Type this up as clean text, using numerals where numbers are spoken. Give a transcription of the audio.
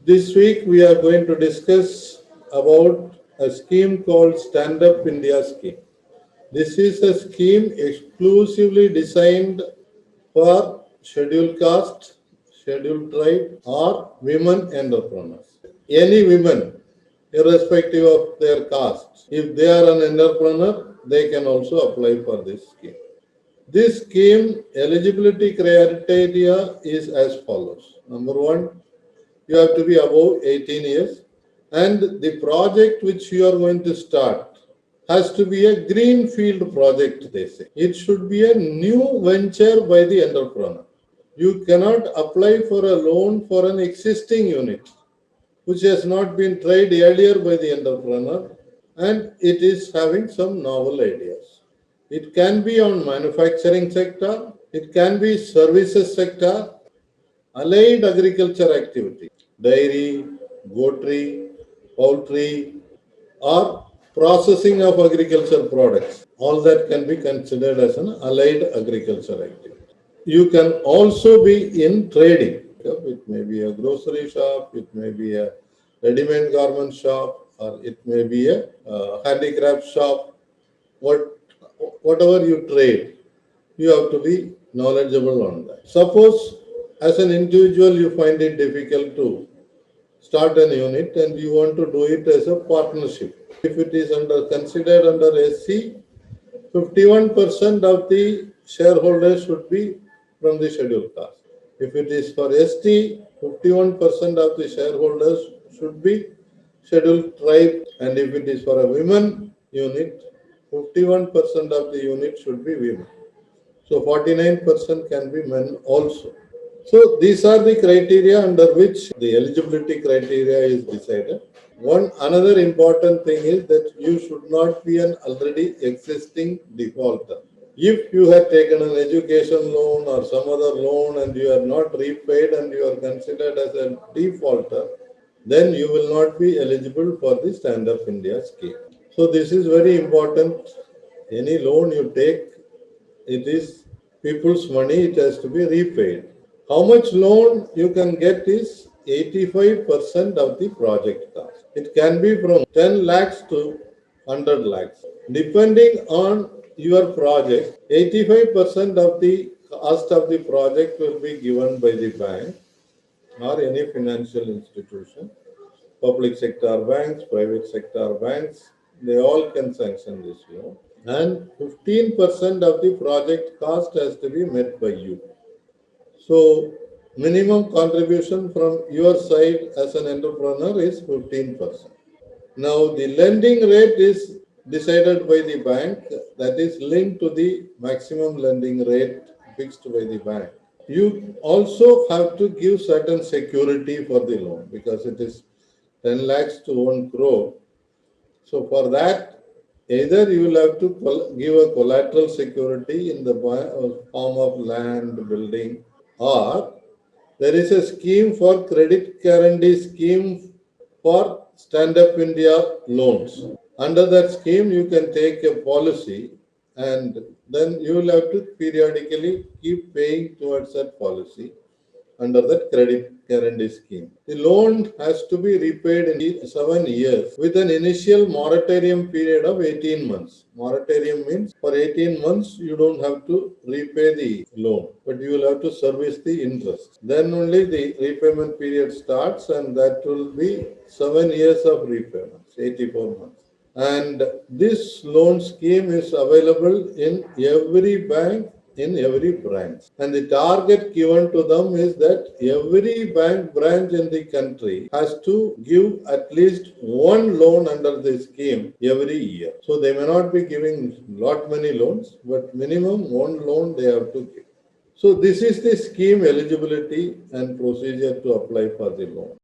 This week we are going to discuss about a scheme called Standup India scheme. This is a scheme exclusively designed for scheduled caste, scheduled tribe or women entrepreneurs. Any women, irrespective of their caste, if they are an entrepreneur, they can also apply for this scheme. This scheme eligibility criteria is as follows. Number one, you have to be above 18 years, and the project which you are going to start has to be a greenfield project, they say. It should be a new venture by the entrepreneur. You cannot apply for a loan for an existing unit which has not been tried earlier by the entrepreneur and it is having some novel ideas. It can be on manufacturing sector, it can be services sector, allied agriculture activity, dairy, goatry, poultry, or processing of agriculture products. All that can be considered as an allied agriculture activity. You can also be in trading. It may be a grocery shop, it may be a ready-made garment shop, or it may be a handicraft shop. Whatever you trade, you have to be knowledgeable on that. Suppose as an individual you find it difficult to start an unit and you want to do it as a partnership. If it is considered under SC, 51% of the shareholders should be from the scheduled caste. If it is for ST, 51% of the shareholders should be scheduled tribe, and if it is for a women unit, 51% of the unit should be women. So 49% can be men also. So these are the criteria under which the eligibility criteria is decided. One another important thing is that you should not be an already existing defaulter. If you have taken an education loan or some other loan and you are not repaid and you are considered as a defaulter, then you will not be eligible for the Standup India scheme. So this is very important. Any loan you take, it is people's money, it has to be repaid. How much loan you can get is 85% of the project cost. It can be from 10 lakhs to 100 lakhs. Depending on your project, 85% of the cost of the project will be given by the bank or any financial institution. Public sector banks, private sector banks, they all can sanction this loan. And 15% of the project cost has to be met by you. So, minimum contribution from your side as an entrepreneur is 15%. Now, the lending rate is decided by the bank, that is linked to the maximum lending rate fixed by the bank. You also have to give certain security for the loan because it is 10 lakhs to 1 crore. So, for that, either you will have to give a collateral security in the form of land, building, or there is a scheme for credit guarantee scheme for Stand-up India loans. Under that scheme, you can take a policy and then you will have to periodically keep paying towards that policy under that credit guarantee scheme. The loan has to be repaid in 7 years with an initial moratorium period of 18 months. Moratorium means for 18 months you don't have to repay the loan, but you will have to service the interest. Then only the repayment period starts, and that will be 7 years of repayments, 84 months. And this loan scheme is available in every bank, in every branch. And the target given to them is that every bank branch in the country has to give at least one loan under this scheme every year. So they may not be giving lot many loans, but minimum one loan they have to give. So this is the scheme eligibility and procedure to apply for the loan.